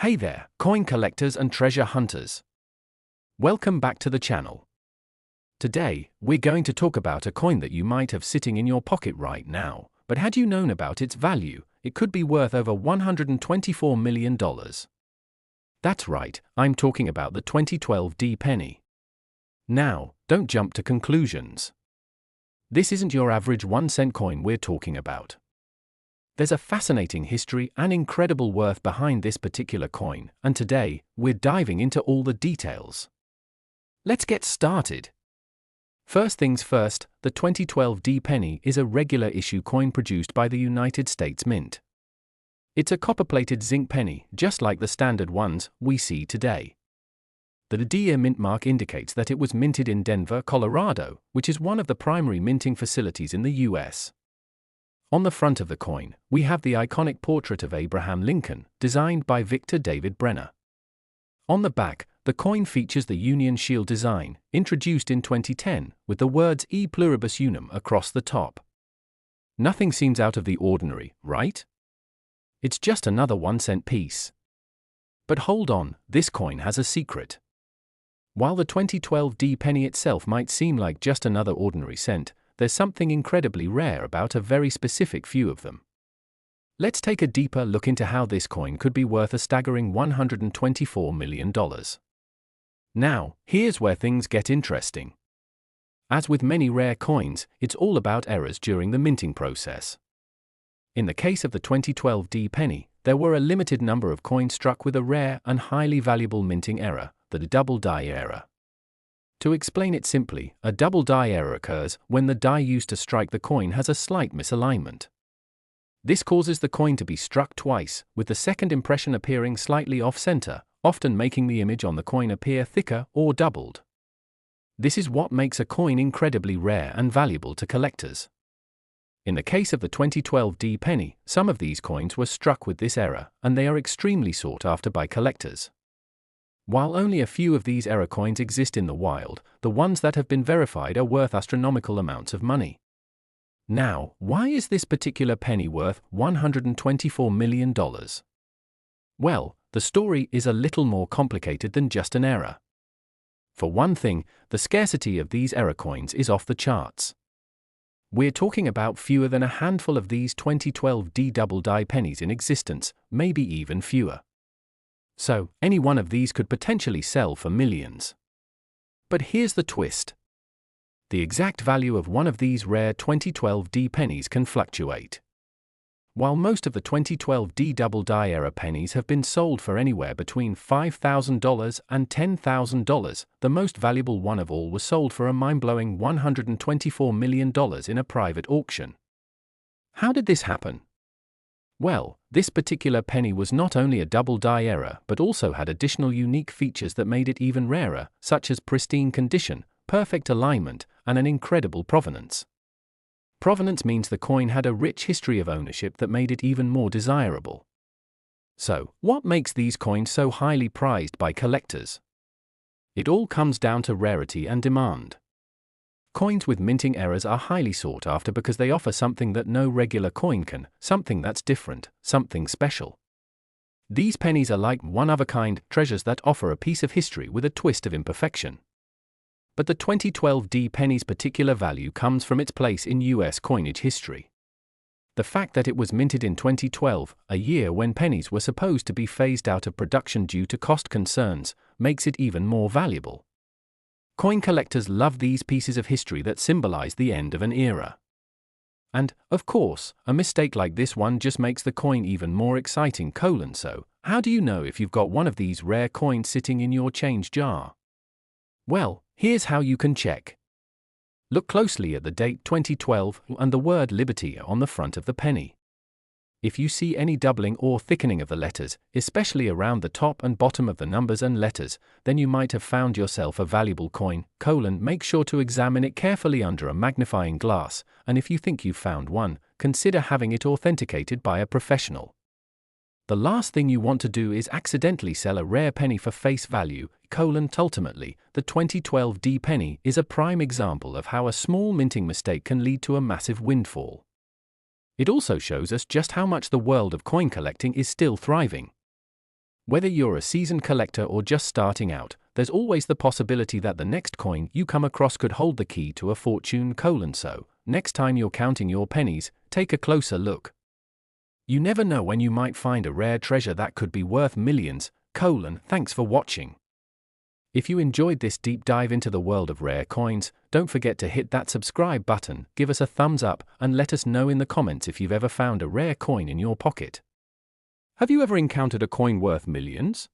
Hey there, coin collectors and treasure hunters. Welcome back to the channel. Today, we're going to talk about a coin that you might have sitting in your pocket right now, but had you known about its value, it could be worth over $124 million. That's right, I'm talking about the 2012 D penny. Now, don't jump to conclusions. This isn't your average 1-cent coin we're talking about. There's a fascinating history and incredible worth behind this particular coin, and today, we're diving into all the details. Let's get started. First things first, the 2012 D penny is a regular issue coin produced by the United States Mint. It's a copper-plated zinc penny, just like the standard ones we see today. The D mint mark indicates that it was minted in Denver, Colorado, which is one of the primary minting facilities in the US. On the front of the coin, we have the iconic portrait of Abraham Lincoln, designed by Victor David Brenner. On the back, the coin features the Union Shield design, introduced in 2010, with the words E pluribus unum across the top. Nothing seems out of the ordinary, right? It's just another 1-cent piece. But hold on, this coin has a secret. While the 2012 D penny itself might seem like just another ordinary cent, there's something incredibly rare about a very specific few of them. Let's take a deeper look into how this coin could be worth a staggering $124 million. Now, here's where things get interesting. As with many rare coins, it's all about errors during the minting process. In the case of the 2012 D penny, there were a limited number of coins struck with a rare and highly valuable minting error, the double die error. To explain it simply, a double die error occurs when the die used to strike the coin has a slight misalignment. This causes the coin to be struck twice, with the second impression appearing slightly off-center, often making the image on the coin appear thicker or doubled. This is what makes a coin incredibly rare and valuable to collectors. In the case of the 2012 D penny, some of these coins were struck with this error, and they are extremely sought after by collectors. While only a few of these error coins exist in the wild, the ones that have been verified are worth astronomical amounts of money. Now, why is this particular penny worth $124 million? Well, the story is a little more complicated than just an error. For one thing, the scarcity of these error coins is off the charts. We're talking about fewer than a handful of these 2012 D double die pennies in existence, maybe even fewer. So, any one of these could potentially sell for millions. But here's the twist. The exact value of one of these rare 2012 D pennies can fluctuate. While most of the 2012 D double die era pennies have been sold for anywhere between $5,000 and $10,000, the most valuable one of all was sold for a mind-blowing $124 million in a private auction. How did this happen? Well, this particular penny was not only a double die error but also had additional unique features that made it even rarer, such as pristine condition, perfect alignment, and an incredible provenance. Provenance means the coin had a rich history of ownership that made it even more desirable. So, what makes these coins so highly prized by collectors? It all comes down to rarity and demand. Coins with minting errors are highly sought after because they offer something that no regular coin can, something that's different, something special. These pennies are like one-of-a-kind treasures that offer a piece of history with a twist of imperfection. But the 2012 D penny's particular value comes from its place in US coinage history. The fact that it was minted in 2012, a year when pennies were supposed to be phased out of production due to cost concerns, makes it even more valuable. Coin collectors love these pieces of history that symbolize the end of an era. And, of course, a mistake like this one just makes the coin even more exciting. So, how do you know if you've got one of these rare coins sitting in your change jar? Well, here's how you can check. Look closely at the date 2012 and the word Liberty on the front of the penny. If you see any doubling or thickening of the letters, especially around the top and bottom of the numbers and letters, then you might have found yourself a valuable coin. Make sure to examine it carefully under a magnifying glass, and if you think you've found one, consider having it authenticated by a professional. The last thing you want to do is accidentally sell a rare penny for face value. Ultimately, the 2012 D penny is a prime example of how a small minting mistake can lead to a massive windfall. It also shows us just how much the world of coin collecting is still thriving. Whether you're a seasoned collector or just starting out, there's always the possibility that the next coin you come across could hold the key to a fortune. So, next time you're counting your pennies, take a closer look. You never know when you might find a rare treasure that could be worth millions. Thanks for watching. If you enjoyed this deep dive into the world of rare coins, don't forget to hit that subscribe button, give us a thumbs up, and let us know in the comments if you've ever found a rare coin in your pocket. Have you ever encountered a coin worth millions?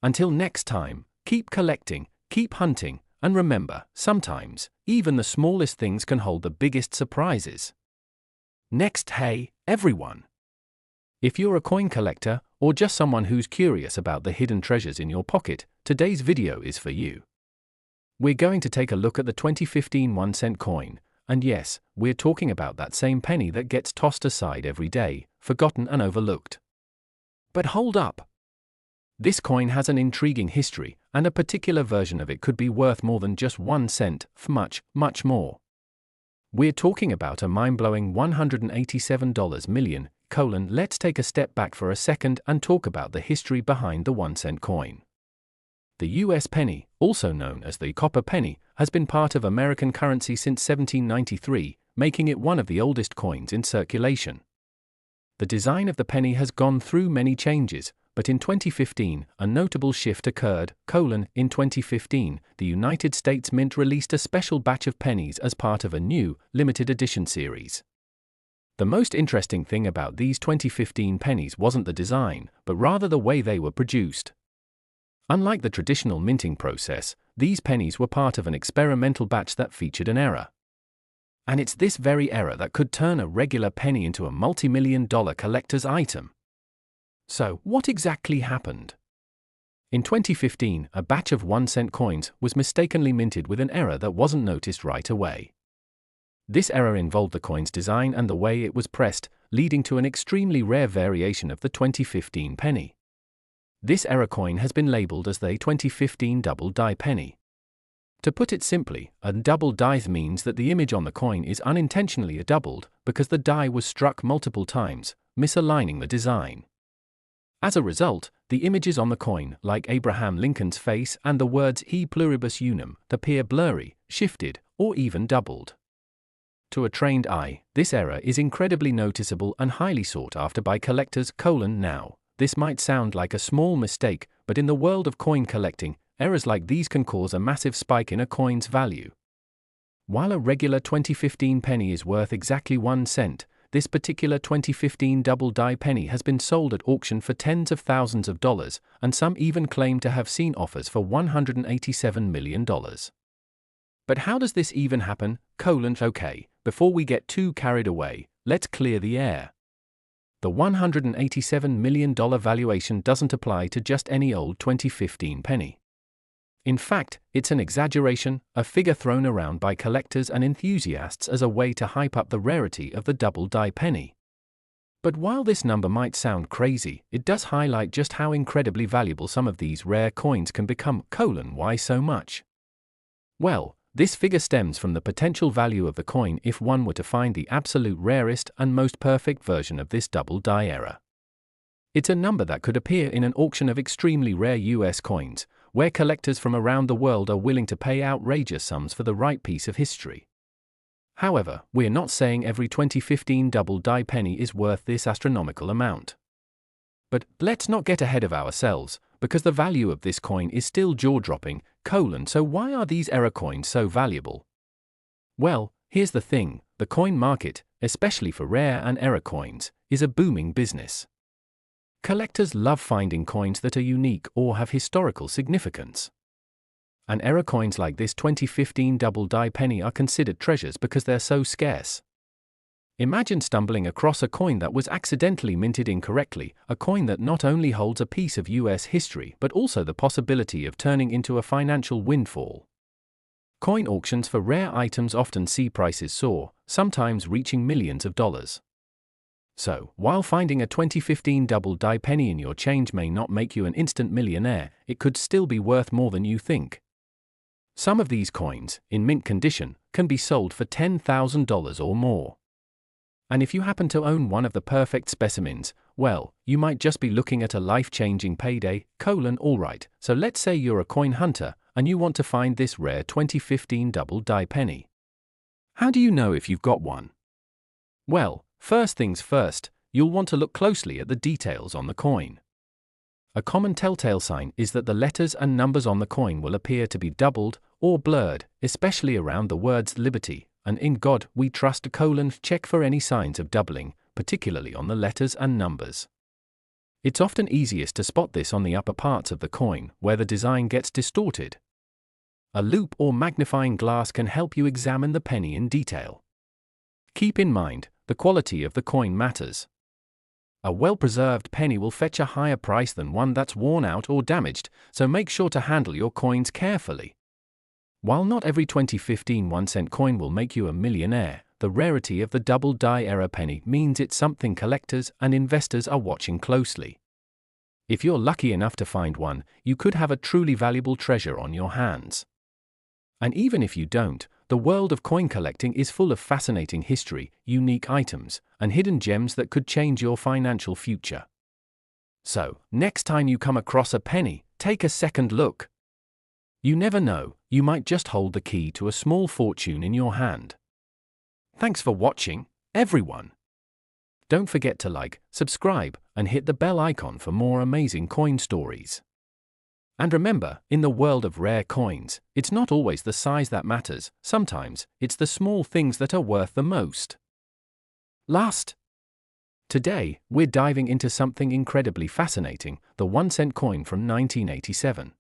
Until next time, keep collecting, keep hunting, and remember, sometimes, even the smallest things can hold the biggest surprises. Next, hey, everyone! If you're a coin collector, or just someone who's curious about the hidden treasures in your pocket, today's video is for you. We're going to take a look at the 2015 1-cent coin, and yes, we're talking about that same penny that gets tossed aside every day, forgotten and overlooked. But hold up! This coin has an intriguing history, and a particular version of it could be worth more than just 1 cent, much, much more. We're talking about a mind-blowing $187 million. Let's take a step back for a second and talk about the history behind the 1-cent coin. The US penny, also known as the copper penny, has been part of American currency since 1793, making it one of the oldest coins in circulation. The design of the penny has gone through many changes, but in 2015, a notable shift occurred. In 2015, the United States Mint released a special batch of pennies as part of a new, limited edition series. The most interesting thing about these 2015 pennies wasn't the design, but rather the way they were produced. Unlike the traditional minting process, these pennies were part of an experimental batch that featured an error. And it's this very error that could turn a regular penny into a multi-million-dollar collector's item. So, what exactly happened? In 2015, a batch of 1-cent coins was mistakenly minted with an error that wasn't noticed right away. This error involved the coin's design and the way it was pressed, leading to an extremely rare variation of the 2015 penny. This error coin has been labeled as the 2015 double die penny. To put it simply, a double die means that the image on the coin is unintentionally doubled because the die was struck multiple times, misaligning the design. As a result, the images on the coin, like Abraham Lincoln's face and the words E pluribus unum, appear blurry, shifted, or even doubled. To a trained eye, this error is incredibly noticeable and highly sought after by collectors. Now, this might sound like a small mistake, but in the world of coin collecting, errors like these can cause a massive spike in a coin's value. While a regular 2015 penny is worth exactly 1 cent, this particular 2015 double die penny has been sold at auction for tens of thousands of dollars, and some even claim to have seen offers for $187 million. But how does this even happen? Okay, before we get too carried away, let's clear the air. The $187 million valuation doesn't apply to just any old 2015 penny. In fact, it's an exaggeration, a figure thrown around by collectors and enthusiasts as a way to hype up the rarity of the double die penny. But while this number might sound crazy, it does highlight just how incredibly valuable some of these rare coins can become. Why so much? Well, this figure stems from the potential value of the coin if one were to find the absolute rarest and most perfect version of this double die error. It's a number that could appear in an auction of extremely rare US coins, where collectors from around the world are willing to pay outrageous sums for the right piece of history. However, we're not saying every 2015 double die penny is worth this astronomical amount. But let's not get ahead of ourselves, because the value of this coin is still jaw-dropping. So why are these error coins so valuable? Well, here's the thing, the coin market, especially for rare and error coins, is a booming business. Collectors love finding coins that are unique or have historical significance. And error coins like this 2015 double die penny are considered treasures because they're so scarce. Imagine stumbling across a coin that was accidentally minted incorrectly, a coin that not only holds a piece of US history but also the possibility of turning into a financial windfall. Coin auctions for rare items often see prices soar, sometimes reaching millions of dollars. So, while finding a 2015 double die penny in your change may not make you an instant millionaire, it could still be worth more than you think. Some of these coins, in mint condition, can be sold for $10,000 or more. And if you happen to own one of the perfect specimens, well, you might just be looking at a life-changing payday, alright, so let's say you're a coin hunter, and you want to find this rare 2015 double die penny. How do you know if you've got one? Well, first things first, you'll want to look closely at the details on the coin. A common telltale sign is that the letters and numbers on the coin will appear to be doubled or blurred, especially around the words Liberty and In God We Trust : check for any signs of doubling, particularly on the letters and numbers. It's often easiest to spot this on the upper parts of the coin, where the design gets distorted. A loupe or magnifying glass can help you examine the penny in detail. Keep in mind, the quality of the coin matters. A well-preserved penny will fetch a higher price than one that's worn out or damaged, so make sure to handle your coins carefully. While not every 2015 1-cent coin will make you a millionaire, the rarity of the double die era penny means it's something collectors and investors are watching closely. If you're lucky enough to find one, you could have a truly valuable treasure on your hands. And even if you don't, the world of coin collecting is full of fascinating history, unique items, and hidden gems that could change your financial future. So, next time you come across a penny, take a second look. You never know, you might just hold the key to a small fortune in your hand. Thanks for watching, everyone. Don't forget to like, subscribe, and hit the bell icon for more amazing coin stories. And remember, in the world of rare coins, it's not always the size that matters, sometimes it's the small things that are worth the most. Today, we're diving into something incredibly fascinating, the 1-cent coin from 1987.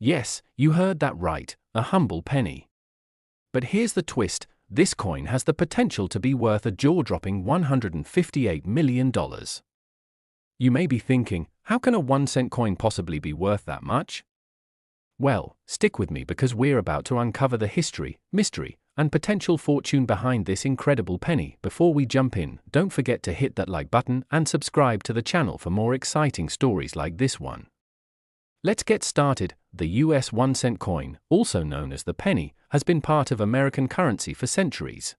Yes, you heard that right, a humble penny. But here's the twist, this coin has the potential to be worth a jaw-dropping $158 million. You may be thinking, how can a 1-cent coin possibly be worth that much? Well, stick with me because we're about to uncover the history, mystery, and potential fortune behind this incredible penny. Before we jump in, don't forget to hit that like button and subscribe to the channel for more exciting stories like this one. Let's get started. The US 1-cent coin, also known as the penny, has been part of American currency for centuries.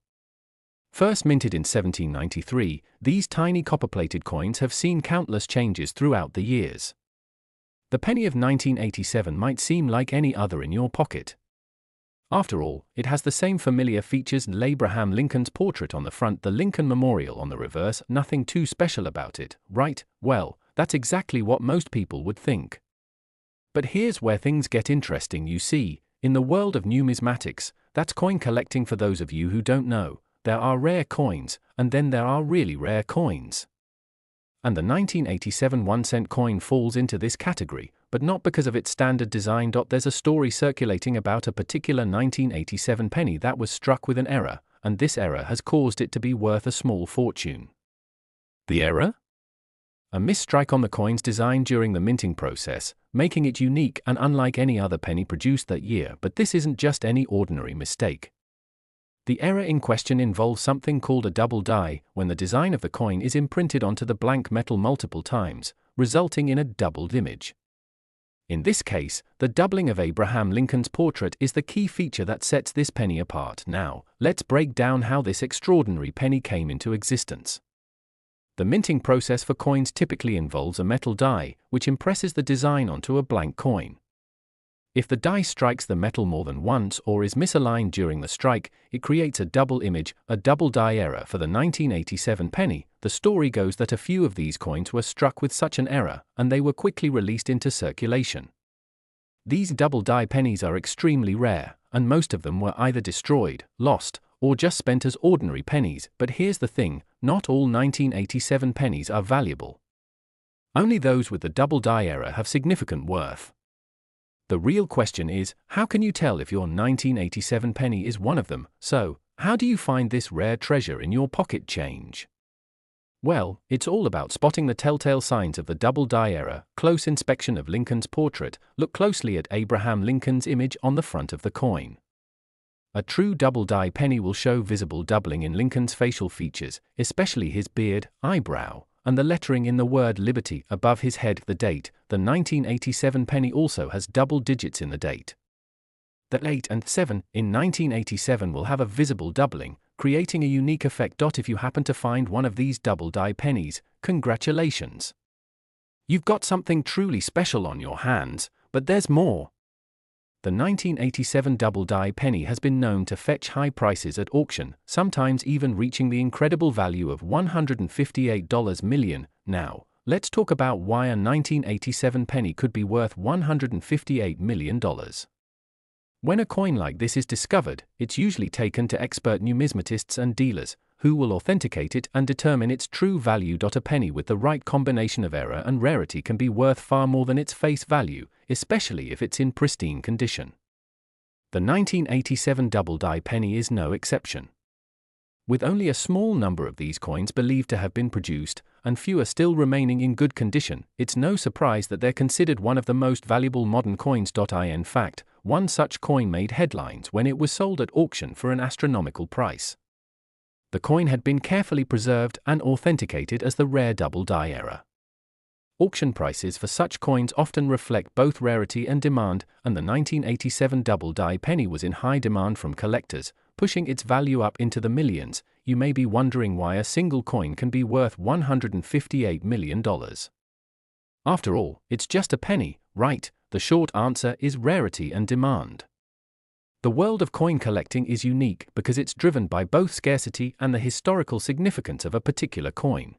First minted in 1793, these tiny copper-plated coins have seen countless changes throughout the years. The penny of 1987 might seem like any other in your pocket. After all, it has the same familiar features: Abraham Lincoln's portrait on the front, the Lincoln Memorial on the reverse. Nothing too special about it, right? Well, that's exactly what most people would think. But here's where things get interesting. You see, in the world of numismatics, that's coin collecting. For those of you who don't know, there are rare coins, and then there are really rare coins. And the 1987 1-cent coin falls into this category, but not because of its standard design. There's a story circulating about a particular 1987 penny that was struck with an error, and this error has caused it to be worth a small fortune. The error? A misstrike on the coin's design during the minting process, making it unique and unlike any other penny produced that year. But this isn't just any ordinary mistake. The error in question involves something called a double die, when the design of the coin is imprinted onto the blank metal multiple times, resulting in a doubled image. In this case, the doubling of Abraham Lincoln's portrait is the key feature that sets this penny apart. Now, let's break down how this extraordinary penny came into existence. The minting process for coins typically involves a metal die, which impresses the design onto a blank coin. If the die strikes the metal more than once or is misaligned during the strike, it creates a double image, a double die error. For the 1987 penny, the story goes that a few of these coins were struck with such an error, and they were quickly released into circulation. These double die pennies are extremely rare, and most of them were either destroyed, lost, or just spent as ordinary pennies. But here's the thing, not all 1987 pennies are valuable. Only those with the double die error have significant worth. The real question is, how can you tell if your 1987 penny is one of them? So, how do you find this rare treasure in your pocket change? Well, it's all about spotting the telltale signs of the double die error. Close inspection of Lincoln's portrait. Look closely at Abraham Lincoln's image on the front of the coin. A true double die penny will show visible doubling in Lincoln's facial features, especially his beard, eyebrow, and the lettering in the word Liberty above his head. The date, the 1987 penny also has double digits in the date. The 8 and 7 in 1987 will have a visible doubling, creating a unique effect. If you happen to find one of these double die pennies, congratulations! You've got something truly special on your hands, but there's more. The 1987 double die penny has been known to fetch high prices at auction, sometimes even reaching the incredible value of $158 million. Now, let's talk about why a 1987 penny could be worth $158 million. When a coin like this is discovered, it's usually taken to expert numismatists and dealers, who will authenticate it and determine its true value. A penny with the right combination of error and rarity can be worth far more than its face value, especially if it's in pristine condition. The 1987 double die penny is no exception. With only a small number of these coins believed to have been produced, and fewer still remaining in good condition, it's no surprise that they're considered one of the most valuable modern coins. In fact, one such coin made headlines when it was sold at auction for an astronomical price. The coin had been carefully preserved and authenticated as the rare double die era. Auction prices for such coins often reflect both rarity and demand, and the 1987 double die penny was in high demand from collectors, pushing its value up into the millions. You may be wondering why a single coin can be worth $158 million. After all, it's just a penny, right? The short answer is rarity and demand. The world of coin collecting is unique because it's driven by both scarcity and the historical significance of a particular coin.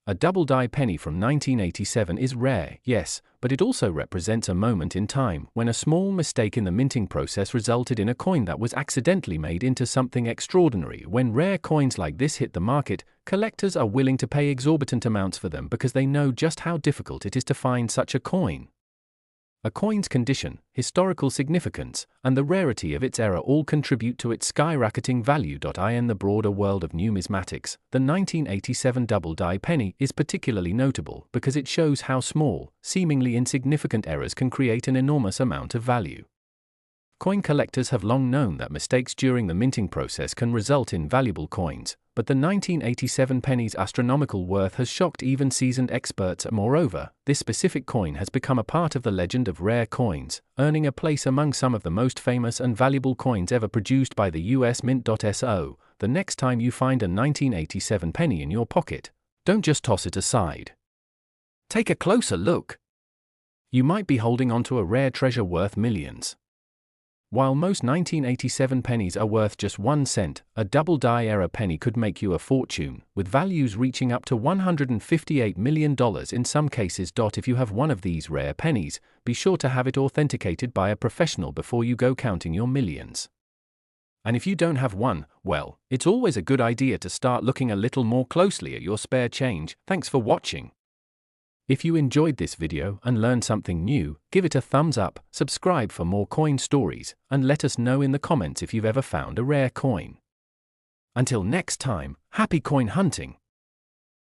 A double die penny from 1987 is rare, yes, but it also represents a moment in time when a small mistake in the minting process resulted in a coin that was accidentally made into something extraordinary. When rare coins like this hit the market, collectors are willing to pay exorbitant amounts for them because they know just how difficult it is to find such a coin. A coin's condition, historical significance, and the rarity of its era all contribute to its skyrocketing value. In the broader world of numismatics, the 1987 double die penny is particularly notable because it shows how small, seemingly insignificant errors can create an enormous amount of value. Coin collectors have long known that mistakes during the minting process can result in valuable coins, but the 1987 penny's astronomical worth has shocked even seasoned experts. Moreover, this specific coin has become a part of the legend of rare coins, earning a place among some of the most famous and valuable coins ever produced by the US Mint. So, the next time you find a 1987 penny in your pocket, don't just toss it aside. Take a closer look. You might be holding onto a rare treasure worth millions. While most 1987 pennies are worth just 1 cent, a double die era penny could make you a fortune, with values reaching up to $158 million in some cases. If you have one of these rare pennies, be sure to have it authenticated by a professional before you go counting your millions. And if you don't have one, well, it's always a good idea to start looking a little more closely at your spare change. Thanks for watching. If you enjoyed this video and learned something new, give it a thumbs up, subscribe for more coin stories, and let us know in the comments if you've ever found a rare coin. Until next time, happy coin hunting!